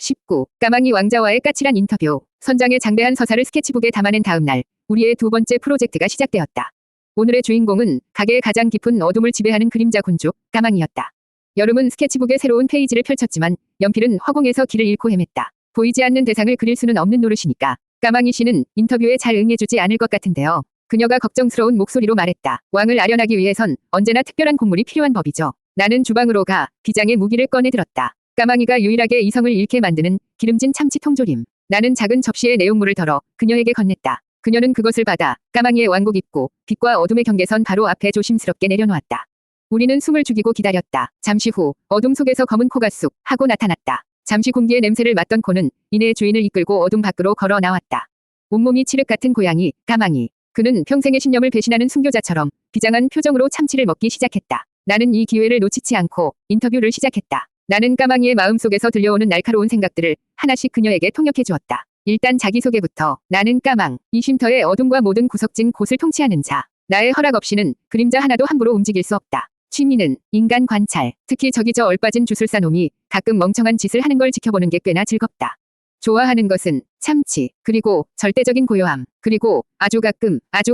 19. 까망이 왕자와의 까칠한 인터뷰. 선장의 장대한 서사를 스케치북에 담아낸 다음 날, 우리의 두 번째 프로젝트가 시작되었다. 오늘의 주인공은 가게의 가장 깊은 어둠을 지배하는 그림자 군주, 까망이였다. 여름은 스케치북에 새로운 페이지를 펼쳤지만 연필은 허공에서 길을 잃고 헤맸다. 보이지 않는 대상을 그릴 수는 없는 노릇이니까 까망이 씨는 인터뷰에 잘 응해주지 않을 것 같은데요. 그녀가 걱정스러운 목소리로 말했다. 왕을 아련하기 위해선 언제나 특별한 곡물이 필요한 법이죠. 나는 주방으로 가 비장의 무기를 꺼내 들었다. 까망이가 유일하게 이성을 잃게 만드는 기름진 참치 통조림. 나는 작은 접시에 내용물을 덜어 그녀에게 건넸다. 그녀는 그것을 받아 까망이의 왕복 입고 빛과 어둠의 경계선 바로 앞에 조심스럽게 내려놓았다. 우리는 숨을 죽이고 기다렸다. 잠시 후 어둠 속에서 검은 코가 쑥 하고 나타났다. 잠시 공기의 냄새를 맡던 코는 이내 주인을 이끌고 어둠 밖으로 걸어 나왔다. 온몸이 칠흑 같은 고양이, 까망이. 그는 평생의 신념을 배신하는 순교자처럼 비장한 표정으로 참치를 먹기 시작했다. 나는 이 기회를 놓치지 않고 인터뷰를 시작했다. 나는 까망이의 마음속에서 들려오는 날카로운 생각들을 하나씩 그녀에게 통역해 주었다. 일단 자기소개부터. 나는 까망, 이 쉼터의 어둠과 모든 구석진 곳을 통치하는 자. 나의 허락 없이는 그림자 하나도 함부로 움직일 수 없다. 취미는 인간 관찰. 특히 저기 저 얼빠진 주술사 놈이 가끔 멍청한 짓을 하는 걸 지켜보는 게 꽤나 즐겁다. 좋아하는 것은 참치, 그리고 절대적인 고요함, 그리고 아주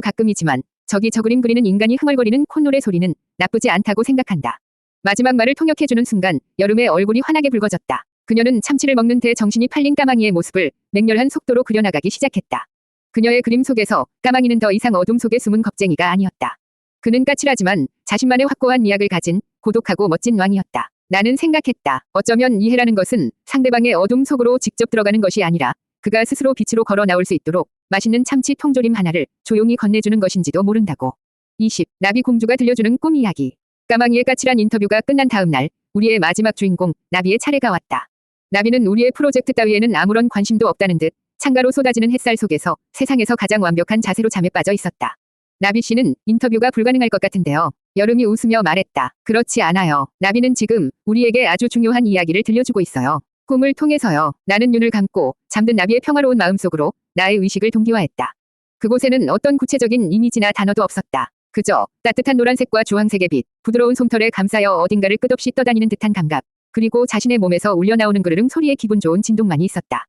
가끔이지만 저기 저 그림 그리는 인간이 흥얼거리는 콧노래 소리는 나쁘지 않다고 생각한다. 마지막 말을 통역해주는 순간 여름의 얼굴이 환하게 붉어졌다. 그녀는 참치를 먹는 데 정신이 팔린 까망이의 모습을 맹렬한 속도로 그려나가기 시작했다. 그녀의 그림 속에서 까망이는 더 이상 어둠 속에 숨은 겁쟁이가 아니었다. 그는 까칠하지만 자신만의 확고한 미학을 가진 고독하고 멋진 왕이었다. 나는 생각했다. 어쩌면 이해라는 것은 상대방의 어둠 속으로 직접 들어가는 것이 아니라 그가 스스로 빛으로 걸어 나올 수 있도록 맛있는 참치 통조림 하나를 조용히 건네주는 것인지도 모른다고. 20. 나비 공주가 들려주는 꿈 이야기. 까망이의 까칠한 인터뷰가 끝난 다음 날, 우리의 마지막 주인공, 나비의 차례가 왔다. 나비는 우리의 프로젝트 따위에는 아무런 관심도 없다는 듯 창가로 쏟아지는 햇살 속에서 세상에서 가장 완벽한 자세로 잠에 빠져 있었다. 나비 씨는 인터뷰가 불가능할 것 같은데요. 여름이 웃으며 말했다. 그렇지 않아요. 나비는 지금 우리에게 아주 중요한 이야기를 들려주고 있어요. 꿈을 통해서요. 나는 눈을 감고 잠든 나비의 평화로운 마음속으로 나의 의식을 동기화했다. 그곳에는 어떤 구체적인 이미지나 단어도 없었다. 그저 따뜻한 노란색과 주황색의 빛, 부드러운 솜털에 감싸여 어딘가를 끝없이 떠다니는 듯한 감각, 그리고 자신의 몸에서 울려나오는 그르릉 소리의 기분 좋은 진동만이 있었다.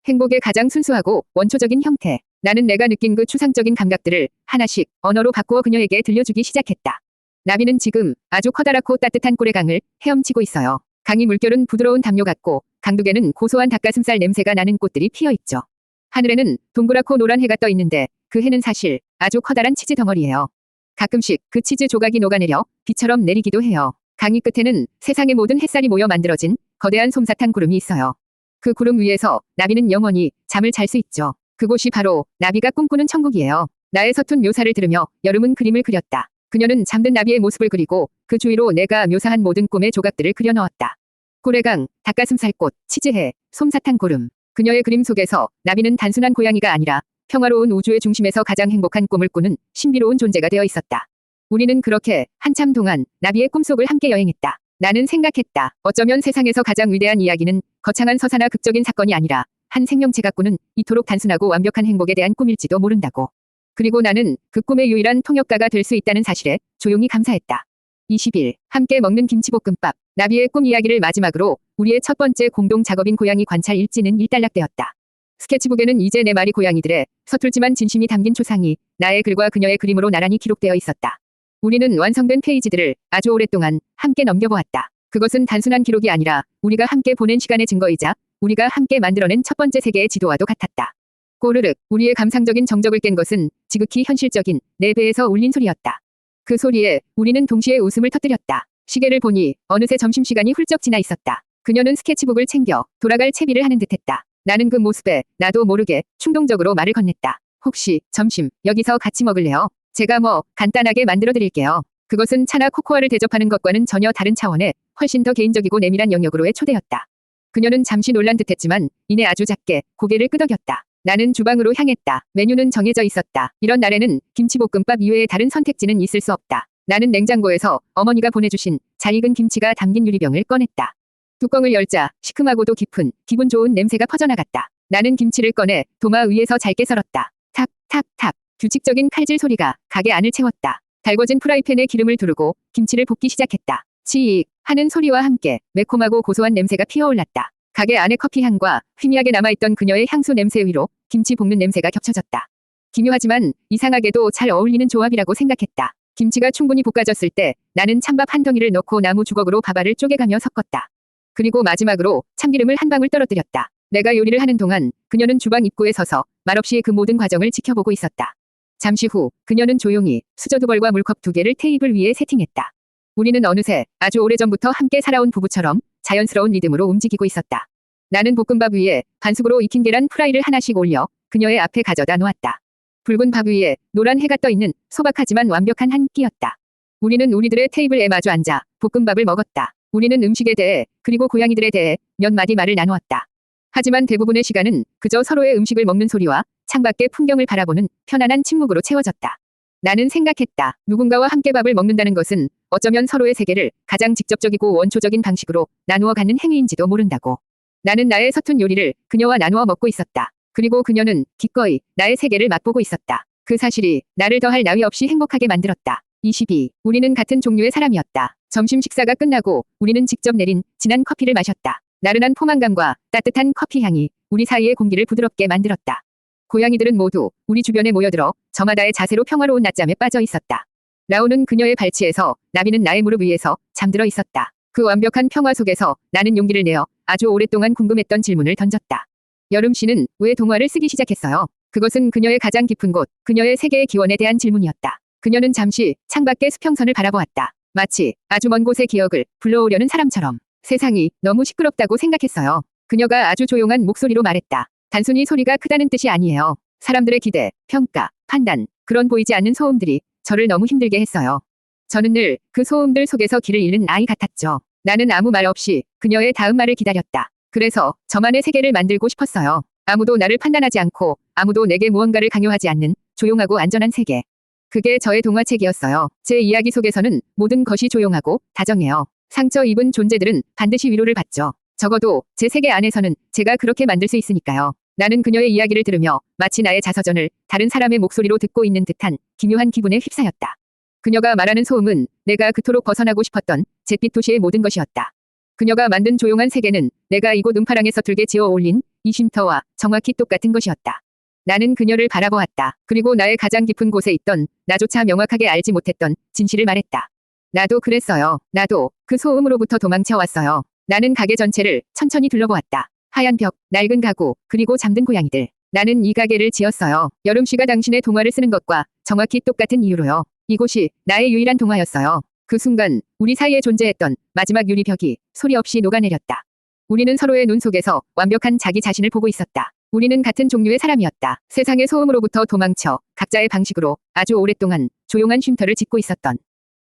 행복의 가장 순수하고 원초적인 형태. 나는 내가 느낀 그 추상적인 감각들을 하나씩 언어로 바꾸어 그녀에게 들려주기 시작했다. 나비는 지금 아주 커다랗고 따뜻한 꿀의 헤엄치고 있어요. 강의 물결은 부드러운 담요 같고 강둑에는 고소한 닭가슴살 냄새가 나는 꽃들이 피어있죠. 하늘에는 동그랗고 노란 해가 떠 있는데 그 해는 사실 아주 커다란 치즈 덩어리예요. 가끔씩 그 치즈 조각이 녹아내려 비처럼 내리기도 해요. 강의 끝에는 세상의 모든 햇살이 모여 만들어진 거대한 솜사탕 구름이 있어요. 그 구름 위에서 나비는 영원히 잠을 잘 수 있죠. 그곳이 바로 나비가 꿈꾸는 천국이에요. 나의 서툰 묘사를 들으며 여름은 그림을 그렸다. 그녀는 잠든 나비의 모습을 그리고 그 주위로 내가 묘사한 모든 꿈의 조각들을 그려 넣었다. 꿀의강, 닭가슴살꽃, 치즈해, 솜사탕 구름. 그녀의 그림 속에서 나비는 단순한 고양이가 아니라 평화로운 우주의 중심에서 가장 행복한 꿈을 꾸는 신비로운 존재가 되어 있었다. 우리는 그렇게 한참 동안 나비의 꿈속을 함께 여행했다. 나는 생각했다. 어쩌면 세상에서 가장 위대한 이야기는 거창한 서사나 극적인 사건이 아니라 한 생명체가 꾸는 이토록 단순하고 완벽한 행복에 대한 꿈일지도 모른다고. 그리고 나는 그 꿈의 유일한 통역가가 될 수 있다는 사실에 조용히 감사했다. 21. 함께 먹는 김치볶음밥. 나비의 꿈 이야기를 마지막으로 우리의 첫 번째 공동 작업인 고양이 관찰 일지는 일단락되었다. 스케치북에는 이제 내 말이 고양이들의 서툴지만 진심이 담긴 초상이 나의 글과 그녀의 그림으로 나란히 기록되어 있었다. 우리는 완성된 페이지들을 아주 오랫동안 함께 넘겨보았다. 그것은 단순한 기록이 아니라 우리가 함께 보낸 시간의 증거이자 우리가 함께 만들어낸 첫 번째 세계의 지도와도 같았다. 꼬르륵, 우리의 감상적인 정적을 깬 것은 지극히 현실적인 내 배에서 울린 소리였다. 그 소리에 우리는 동시에 웃음을 터뜨렸다. 시계를 보니 어느새 점심시간이 훌쩍 지나 있었다. 그녀는 스케치북을 챙겨 돌아갈 채비를 하는 듯했다. 나는 그 모습에 나도 모르게 충동적으로 말을 건넸다. 혹시 점심 여기서 같이 먹을래요? 제가 간단하게 만들어 드릴게요. 그것은 차나 코코아를 대접하는 것과는 전혀 다른 차원의 훨씬 더 개인적이고 내밀한 영역으로의 초대였다. 그녀는 잠시 놀란 듯했지만 이내 아주 작게 고개를 끄덕였다. 나는 주방으로 향했다. 메뉴는 정해져 있었다. 이런 날에는 김치볶음밥 이외에 다른 선택지는 있을 수 없다. 나는 냉장고에서 어머니가 보내주신 잘 익은 김치가 담긴 유리병을 꺼냈다. 뚜껑을 열자 시큼하고도 깊은 기분 좋은 냄새가 퍼져나갔다. 나는 김치를 꺼내 도마 위에서 잘게 썰었다. 탁, 탁, 탁. 규칙적인 칼질 소리가 가게 안을 채웠다. 달궈진 프라이팬에 기름을 두르고 김치를 볶기 시작했다. 치익 하는 소리와 함께 매콤하고 고소한 냄새가 피어올랐다. 가게 안의 커피 향과 희미하게 남아있던 그녀의 향수 냄새 위로 김치 볶는 냄새가 겹쳐졌다. 기묘하지만 이상하게도 잘 어울리는 조합이라고 생각했다. 김치가 충분히 볶아졌을 때 나는 찬밥 한 덩이를 넣고 나무 주걱으로 밥알을 쪼개가며 섞었다. 그리고 마지막으로 참기름을 한 방울 떨어뜨렸다. 내가 요리를 하는 동안 그녀는 주방 입구에 서서 말없이 그 모든 과정을 지켜보고 있었다. 잠시 후 그녀는 조용히 수저두벌과 물컵 2개를 테이블 위에 세팅했다. 우리는 어느새 아주 오래전부터 함께 살아온 부부처럼 자연스러운 리듬으로 움직이고 있었다. 나는 볶음밥 위에 반숙으로 익힌 계란 프라이를 하나씩 올려 그녀의 앞에 가져다 놓았다. 붉은 밥 위에 노란 해가 떠 있는 소박하지만 완벽한 한 끼였다. 우리는 우리들의 테이블에 마주 앉아 볶음밥을 먹었다. 우리는 음식에 대해 그리고 고양이들에 대해 몇 마디 말을 나누었다. 하지만 대부분의 시간은 그저 서로의 음식을 먹는 소리와 창밖의 풍경을 바라보는 편안한 침묵으로 채워졌다. 나는 생각했다. 누군가와 함께 밥을 먹는다는 것은 어쩌면 서로의 세계를 가장 직접적이고 원초적인 방식으로 나누어 갖는 행위인지도 모른다고. 나는 나의 서툰 요리를 그녀와 나누어 먹고 있었다. 그리고 그녀는 기꺼이 나의 세계를 맛보고 있었다. 그 사실이 나를 더할 나위 없이 행복하게 만들었다. 22. 우리는 같은 종류의 사람이었다. 점심 식사가 끝나고 우리는 직접 내린 진한 커피를 마셨다. 나른한 포만감과 따뜻한 커피 향이 우리 사이의 공기를 부드럽게 만들었다. 고양이들은 모두 우리 주변에 모여들어 저마다의 자세로 평화로운 낮잠에 빠져 있었다. 라오는 그녀의 발치에서 나비는 나의 무릎 위에서 잠들어 있었다. 그 완벽한 평화 속에서 나는 용기를 내어 아주 오랫동안 궁금했던 질문을 던졌다. 여름 씨는 왜 동화를 쓰기 시작했어요? 그것은 그녀의 가장 깊은 곳, 그녀의 세계의 기원에 대한 질문이었다. 그녀는 잠시 창밖의 수평선을 바라보았다. 마치 아주 먼 곳의 기억을 불러오려는 사람처럼. 세상이 너무 시끄럽다고 생각했어요. 그녀가 아주 조용한 목소리로 말했다. 단순히 소리가 크다는 뜻이 아니에요. 사람들의 기대, 평가, 판단, 그런 보이지 않는 소음들이 저를 너무 힘들게 했어요. 저는 늘 그 소음들 속에서 길을 잃는 아이 같았죠. 나는 아무 말 없이 그녀의 다음 말을 기다렸다. 그래서 저만의 세계를 만들고 싶었어요. 아무도 나를 판단하지 않고 아무도 내게 무언가를 강요하지 않는 조용하고 안전한 세계. 그게 저의 동화책이었어요. 제 이야기 속에서는 모든 것이 조용하고 다정해요. 상처 입은 존재들은 반드시 위로를 받죠. 적어도 제 세계 안에서는 제가 그렇게 만들 수 있으니까요. 나는 그녀의 이야기를 들으며 마치 나의 자서전을 다른 사람의 목소리로 듣고 있는 듯한 기묘한 기분에 휩싸였다. 그녀가 말하는 소음은 내가 그토록 벗어나고 싶었던 잿빛 도시의 모든 것이었다. 그녀가 만든 조용한 세계는 내가 이곳 음파랑에 서툴게 지어 올린 이 쉼터와 정확히 똑같은 것이었다. 나는 그녀를 바라보았다. 그리고 나의 가장 깊은 곳에 있던 나조차 명확하게 알지 못했던 진실을 말했다. 나도 그랬어요. 나도 그 소음으로부터 도망쳐 왔어요. 나는 가게 전체를 천천히 둘러보았다. 하얀 벽, 낡은 가구, 그리고 잠든 고양이들. 나는 이 가게를 지었어요. 여름 씨가 당신의 동화를 쓰는 것과 정확히 똑같은 이유로요. 이곳이 나의 유일한 동화였어요. 그 순간 우리 사이에 존재했던 마지막 유리벽이 소리 없이 녹아내렸다. 우리는 서로의 눈 속에서 완벽한 자기 자신을 보고 있었다. 우리는 같은 종류의 사람이었다. 세상의 소음으로부터 도망쳐 각자의 방식으로 아주 오랫동안 조용한 쉼터를 짓고 있었던.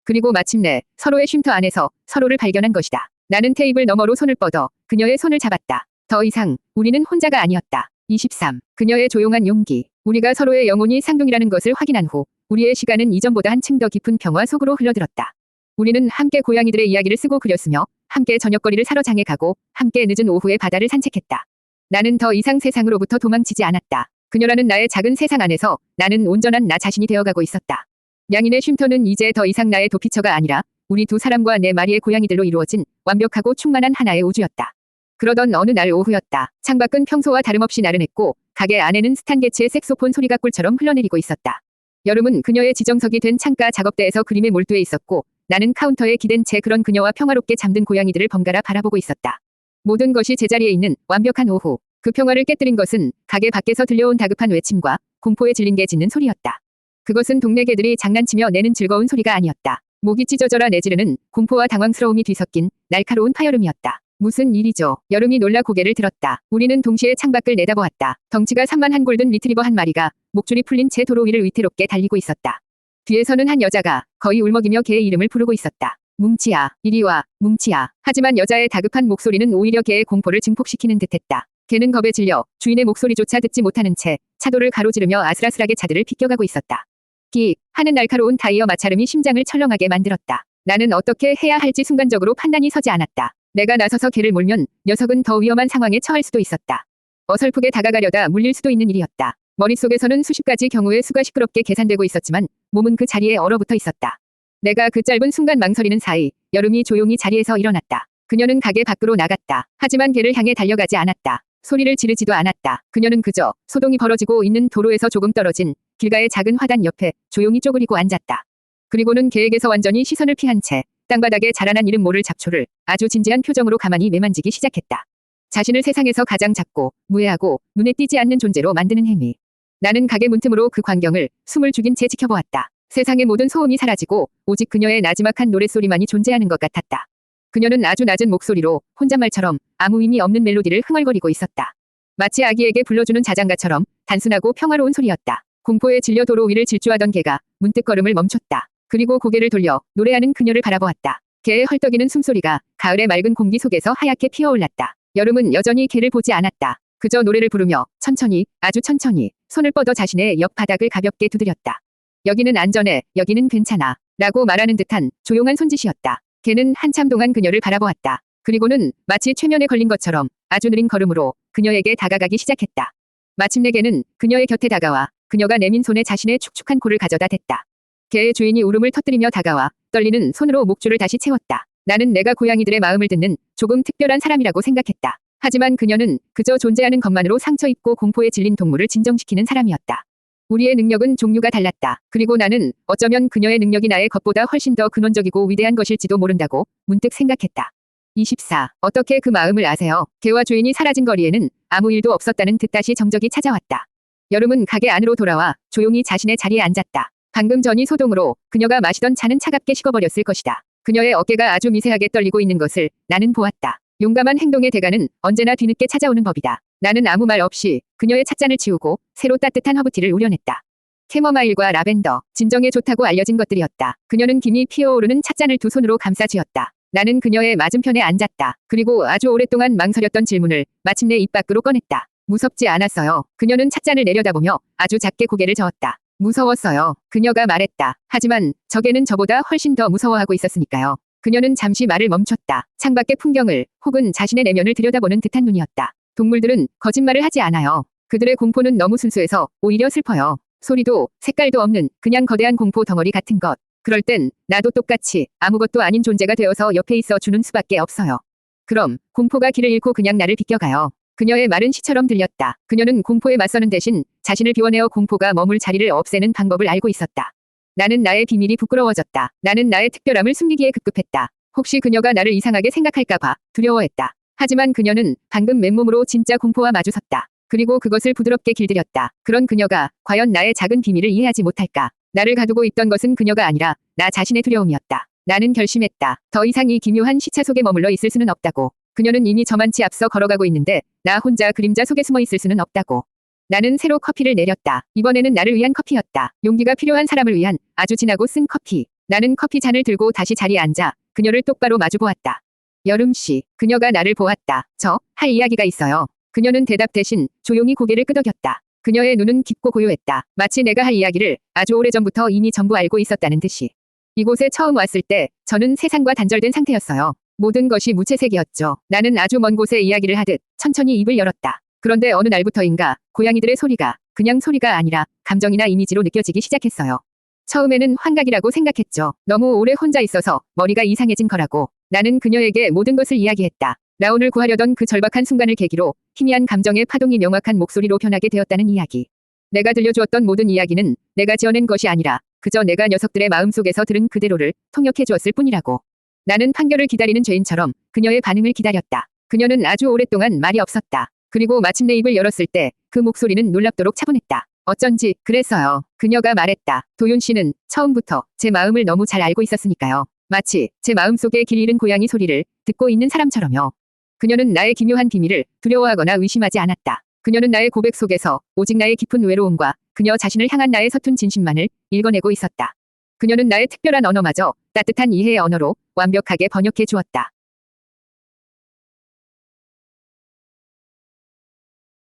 그리고 마침내 서로의 쉼터 안에서 서로를 발견한 것이다. 나는 테이블 너머로 손을 뻗어 그녀의 손을 잡았다. 더 이상 우리는 혼자가 아니었다. 23. 그녀의 조용한 용기. 우리가 서로의 영혼이 쌍둥이라는 것을 확인한 후 우리의 시간은 이전보다 한층 더 깊은 평화 속으로 흘러들었다. 우리는 함께 고양이들의 이야기를 쓰고 그렸으며 함께 저녁거리를 사러 장에 가고 함께 늦은 오후에 바다를 산책했다. 나는 더 이상 세상으로부터 도망치지 않았다. 그녀라는 나의 작은 세상 안에서 나는 온전한 나 자신이 되어가고 있었다. 양인의 쉼터는 이제 더 이상 나의 도피처가 아니라 우리 두 사람과 네 마리의 고양이들로 이루어진 완벽하고 충만한 하나의 우주였다. 그러던 어느 날 오후였다. 창밖은 평소와 다름없이 나른했고 가게 안에는 스탄 게츠의 색소폰 소리가 꿀처럼 흘러내리고 있었다. 여름은 그녀의 지정석이 된 창가 작업대에서 그림에 몰두해 있었고 나는 카운터에 기댄 채 그런 그녀와 평화롭게 잠든 고양이들을 번갈아 바라보고 있었다. 모든 것이 제자리에 있는 완벽한 오후. 그 평화를 깨뜨린 것은 가게 밖에서 들려온 다급한 외침과 공포에 질린 개 짖는 소리였다. 그것은 동네 개들이 장난치며 내는 즐거운 소리가 아니었다. 목이 찢어져라 내지르는 공포와 당황스러움이 뒤섞인 날카로운 파열음이었다. 무슨 일이죠? 여름이 놀라 고개를 들었다. 우리는 동시에 창밖을 내다보았다. 덩치가 산만한 골든 리트리버 한 마리가 목줄이 풀린 채 도로 위를 위태롭게 달리고 있었다. 뒤에서는 한 여자가 거의 울먹이며 개의 이름을 부르고 있었다. 뭉치야, 이리 와, 뭉치야. 하지만 여자의 다급한 목소리는 오히려 개의 공포를 증폭시키는 듯했다. 개는 겁에 질려 주인의 목소리조차 듣지 못하는 채 차도를 가로지르며 아슬아슬하게 차들을 비껴가고 있었다. 끽 하는 날카로운 타이어 마찰음이 심장을 철렁하게 만들었다. 나는 어떻게 해야 할지 순간적으로 판단이 서지 않았다. 내가 나서서 개를 몰면 녀석은 더 위험한 상황에 처할 수도 있었다. 어설프게 다가가려다 물릴 수도 있는 일이었다. 머릿속에서는 수십 가지 경우의 수가 시끄럽게 계산되고 있었지만 몸은 그 자리에 얼어붙어 있었다. 내가 그 짧은 순간 망설이는 사이 여름이 조용히 자리에서 일어났다. 그녀는 가게 밖으로 나갔다. 하지만 걔를 향해 달려가지 않았다. 소리를 지르지도 않았다. 그녀는 그저 소동이 벌어지고 있는 도로에서 조금 떨어진 길가의 작은 화단 옆에 조용히 쪼그리고 앉았다. 그리고는 걔에게서 완전히 시선을 피한 채 땅바닥에 자라난 이름 모를 잡초를 아주 진지한 표정으로 가만히 매만지기 시작했다. 자신을 세상에서 가장 작고 무해하고 눈에 띄지 않는 존재로 만드는 행위. 나는 가게 문틈으로 그 광경을 숨을 죽인 채 지켜보았다. 세상의 모든 소음이 사라지고 오직 그녀의 나지막한 노랫소리만이 존재하는 것 같았다. 그녀는 아주 낮은 목소리로 혼잣말처럼 아무 의미 없는 멜로디를 흥얼거리고 있었다. 마치 아기에게 불러주는 자장가처럼 단순하고 평화로운 소리였다. 공포에 질려 도로 위를 질주하던 걔가 문득 걸음을 멈췄다. 그리고 고개를 돌려 노래하는 그녀를 바라보았다. 걔의 헐떡이는 숨소리가 가을의 맑은 공기 속에서 하얗게 피어올랐다. 여름은 여전히 걔를 보지 않았다. 그저 노래를 부르며 천천히, 아주 천천히 손을 뻗어 자신의 옆 바닥을 가볍게 두드렸다. 여기는 안전해, 여기는 괜찮아 라고 말하는 듯한 조용한 손짓이었다. 걔는 한참 동안 그녀를 바라보았다. 그리고는 마치 최면에 걸린 것처럼 아주 느린 걸음으로 그녀에게 다가가기 시작했다. 마침내 걔는 그녀의 곁에 다가와 그녀가 내민 손에 자신의 축축한 코를 가져다 댔다. 걔의 주인이 울음을 터뜨리며 다가와 떨리는 손으로 목줄을 다시 채웠다. 나는 내가 고양이들의 마음을 듣는 조금 특별한 사람이라고 생각했다. 하지만 그녀는 그저 존재하는 것만으로 상처 입고 공포에 질린 동물을 진정시키는 사람이었다. 우리의 능력은 종류가 달랐다. 그리고 나는 어쩌면 그녀의 능력이 나의 것보다 훨씬 더 근원적이고 위대한 것일지도 모른다고 문득 생각했다. 24. 어떻게 그 마음을 아세요? 걔와 주인이 사라진 거리에는 아무 일도 없었다는 듯 다시 정적이 찾아왔다. 여름은 가게 안으로 돌아와 조용히 자신의 자리에 앉았다. 방금 전이 소동으로 그녀가 마시던 차는 차갑게 식어버렸을 것이다. 그녀의 어깨가 아주 미세하게 떨리고 있는 것을 나는 보았다. 용감한 행동의 대가는 언제나 뒤늦게 찾아오는 법이다. 나는 아무 말 없이 그녀의 찻잔을 치우고 새로 따뜻한 허브티를 우려냈다. 캐머마일과 라벤더, 진정에 좋다고 알려진 것들이었다. 그녀는 김이 피어오르는 찻잔을 두 손으로 감싸 쥐었다. 나는 그녀의 맞은편에 앉았다. 그리고 아주 오랫동안 망설였던 질문을 마침내 입 밖으로 꺼냈다. 무섭지 않았어요. 그녀는 찻잔을 내려다보며 아주 작게 고개를 저었다. 무서웠어요. 그녀가 말했다. 하지만 저게는 저보다 훨씬 더 무서워하고 있었으니까요. 그녀는 잠시 말을 멈췄다. 창밖의 풍경을 혹은 자신의 내면을 들여다보는 듯한 눈이었다. 동물들은 거짓말을 하지 않아요. 그들의 공포는 너무 순수해서 오히려 슬퍼요. 소리도 색깔도 없는 그냥 거대한 공포 덩어리 같은 것. 그럴 땐 나도 똑같이 아무것도 아닌 존재가 되어서 옆에 있어 주는 수밖에 없어요. 그럼 공포가 길을 잃고 그냥 나를 비껴가요. 그녀의 말은 시처럼 들렸다. 그녀는 공포에 맞서는 대신 자신을 비워내어 공포가 머물 자리를 없애는 방법을 알고 있었다. 나는 나의 비밀이 부끄러워졌다. 나는 나의 특별함을 숨기기에 급급했다. 혹시 그녀가 나를 이상하게 생각할까봐 두려워했다. 하지만 그녀는 방금 맨몸으로 진짜 공포와 마주섰다. 그리고 그것을 부드럽게 길들였다. 그런 그녀가 과연 나의 작은 비밀을 이해하지 못할까? 나를 가두고 있던 것은 그녀가 아니라 나 자신의 두려움이었다. 나는 결심했다. 더 이상 이 기묘한 시차 속에 머물러 있을 수는 없다고. 그녀는 이미 저만치 앞서 걸어가고 있는데 나 혼자 그림자 속에 숨어 있을 수는 없다고. 나는 새로 커피를 내렸다. 이번에는 나를 위한 커피였다. 용기가 필요한 사람을 위한 아주 진하고 쓴 커피. 나는 커피 잔을 들고 다시 자리에 앉아 그녀를 똑바로 마주보았다. 여름씨, 그녀가 나를 보았다. 할 이야기가 있어요. 그녀는 대답 대신 조용히 고개를 끄덕였다. 그녀의 눈은 깊고 고요했다. 마치 내가 할 이야기를 아주 오래전부터 이미 전부 알고 있었다는 듯이. 이곳에 처음 왔을 때 저는 세상과 단절된 상태였어요. 모든 것이 무채색이었죠. 나는 아주 먼 곳에 이야기를 하듯 천천히 입을 열었다. 그런데 어느 날부터인가 고양이들의 소리가 그냥 소리가 아니라 감정이나 이미지로 느껴지기 시작했어요. 처음에는 환각이라고 생각했죠. 너무 오래 혼자 있어서 머리가 이상해진 거라고. 나는 그녀에게 모든 것을 이야기했다. 라온을 구하려던 그 절박한 순간을 계기로 희미한 감정의 파동이 명확한 목소리로 변하게 되었다는 이야기. 내가 들려주었던 모든 이야기는 내가 지어낸 것이 아니라 그저 내가 녀석들의 마음속에서 들은 그대로를 통역해 주었을 뿐이라고. 나는 판결을 기다리는 죄인처럼 그녀의 반응을 기다렸다. 그녀는 아주 오랫동안 말이 없었다. 그리고 마침내 입을 열었을 때 그 목소리는 놀랍도록 차분했다. 어쩐지 그랬어요. 그녀가 말했다. 도윤 씨는 처음부터 제 마음을 너무 잘 알고 있었으니까요. 마치 제 마음속에 길 잃은 고양이 소리를 듣고 있는 사람처럼요. 그녀는 나의 기묘한 비밀을 두려워하거나 의심하지 않았다. 그녀는 나의 고백 속에서 오직 나의 깊은 외로움과 그녀 자신을 향한 나의 서툰 진심만을 읽어내고 있었다. 그녀는 나의 특별한 언어마저 따뜻한 이해의 언어로 완벽하게 번역해 주었다.